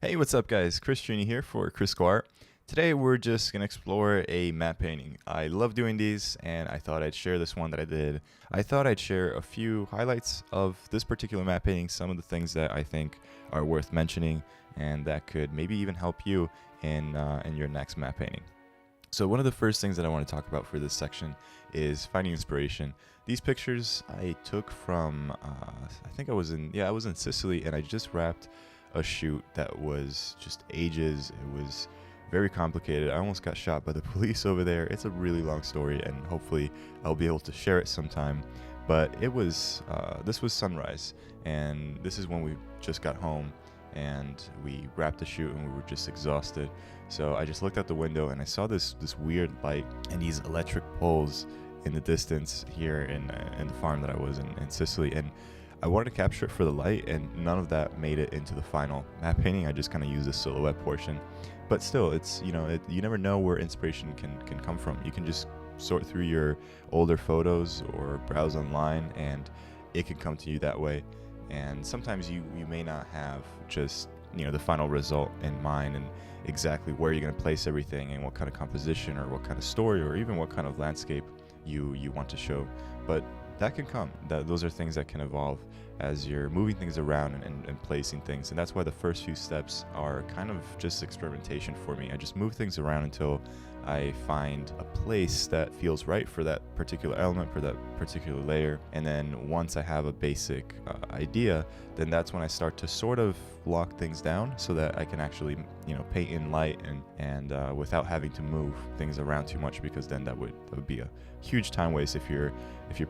Hey, what's up, guys? Chris Trini here for Kriscoart. Today, we're just going to explore a matte painting. I love doing these, and I thought I'd share this one that I did. I thought I'd share a few highlights of this particular matte painting, some of the things that I think are worth mentioning, and that could maybe even help you in your next matte painting. So one of the first things that I want to talk about for this section is finding inspiration. These pictures I took from, I think I was in Sicily, and I just wrapped a shoot that was just ages. It was very complicated. I almost got shot by the police over there. It's a really long story, and hopefully I'll be able to share it sometime. But it was, this was sunrise, and this is when we just got home, and we wrapped the shoot, and we were just exhausted. So I just looked out the window, and I saw this weird light and these electric poles in the distance here in the farm that I was in Sicily, and I wanted to capture it for the light, and none of that made it into the final matte painting. I just kind of used the silhouette portion, but still, it's you never know where inspiration can come from. You can just sort through your older photos or browse online, and it can come to you that way. And sometimes you may not have just the final result in mind and exactly where you're going to place everything and what kind of composition or what kind of story or even what kind of landscape you want to show, but that can come. Those are things that can evolve as you're moving things around and placing things, and that's why the first few steps are kind of just experimentation for me. I just move things around until I find a place that feels right for that particular element, for that particular layer, and then once I have a basic idea, then that's when I start to sort of lock things down so that I can actually paint in light and without having to move things around too much, because then that would be a huge time waste if you're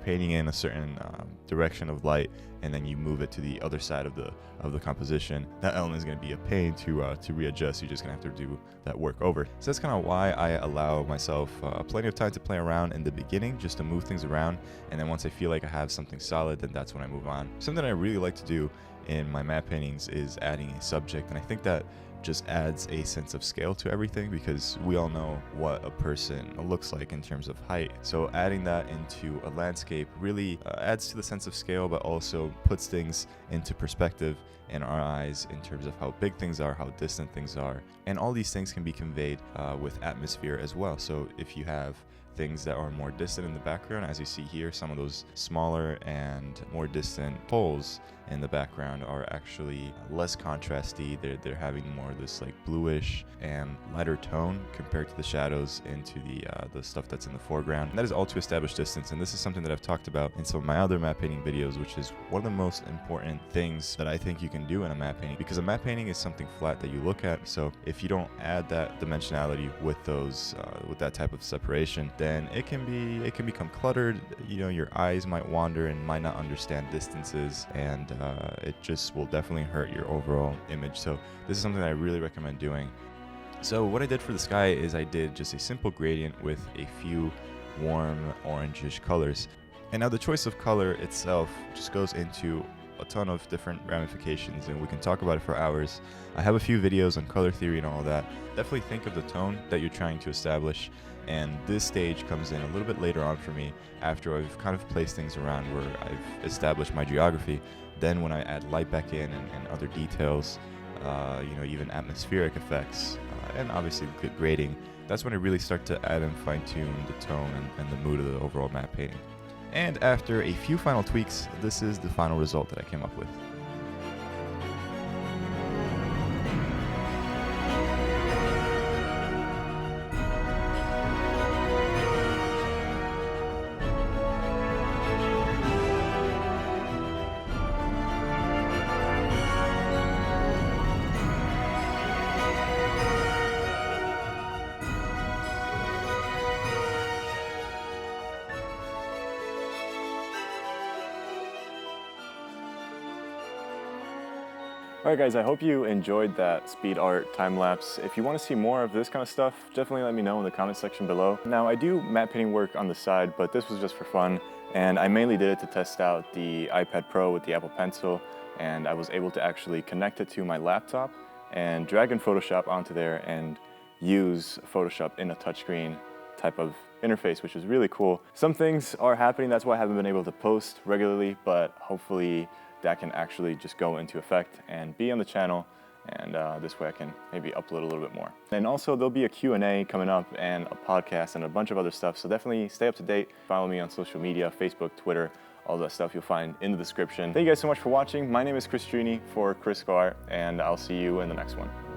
painting in a certain direction of light and then you move it to the other side of the composition. That element is going to be a pain to readjust. You're just going to have to do that work over. So that's kind of why I allow myself plenty of time to play around in the beginning, just to move things around, and then once I feel like I have something solid, then that's when I move on. Something I really like to do in my matte paintings is adding a subject, and I think that just adds a sense of scale to everything, because we all know what a person looks like in terms of height. So adding that into a landscape really adds to the sense of scale, but also puts things into perspective in our eyes in terms of how big things are, how distant things are, and all these things can be conveyed with atmosphere as well. So if you have things that are more distant in the background, as you see here, some of those smaller and more distant poles in the background are actually less contrasty. They're having more of this like bluish and lighter tone compared to the shadows into the stuff that's in the foreground. And that is all to establish distance, and this is something that I've talked about in some of my other matte painting videos, which is one of the most important things that I think you can do in a matte painting, because a matte painting is something flat that you look at. So if you don't add that dimensionality with those with that type of separation, then it can become cluttered. Your eyes might wander and might not understand distances, and it just will definitely hurt your overall image. So this is something that I really recommend doing. So what I did for the sky is I did just a simple gradient with a few warm orangish colors. And now the choice of color itself just goes into a ton of different ramifications, and we can talk about it for hours. I have a few videos on color theory and all of that. Definitely think of the tone that you're trying to establish, and this stage comes in a little bit later on for me, after I've kind of placed things around where I've established my geography. Then when I add light back in and other details, even atmospheric effects, and obviously good grading, that's when I really start to add and fine-tune the tone and the mood of the overall matte painting. And after a few final tweaks, this is the final result that I came up with. Alright guys, I hope you enjoyed that speed art time lapse. If you want to see more of this kind of stuff, definitely let me know in the comment section below. Now I do matte painting work on the side, but this was just for fun, and I mainly did it to test out the iPad Pro with the Apple Pencil, and I was able to actually connect it to my laptop and drag in Photoshop onto there and use Photoshop in a touchscreen type of interface, which is really cool. Some things are happening, that's why I haven't been able to post regularly, but hopefully that can actually just go into effect and be on the channel and this way I can maybe upload a little bit more. And also there'll be a Q&A coming up and a podcast and a bunch of other stuff, so definitely stay up to date. Follow me on social media, Facebook, Twitter, all that stuff you'll find in the description. Thank you guys so much for watching. My name is Kriscoart for Kriscoart, and I'll see you in the next one.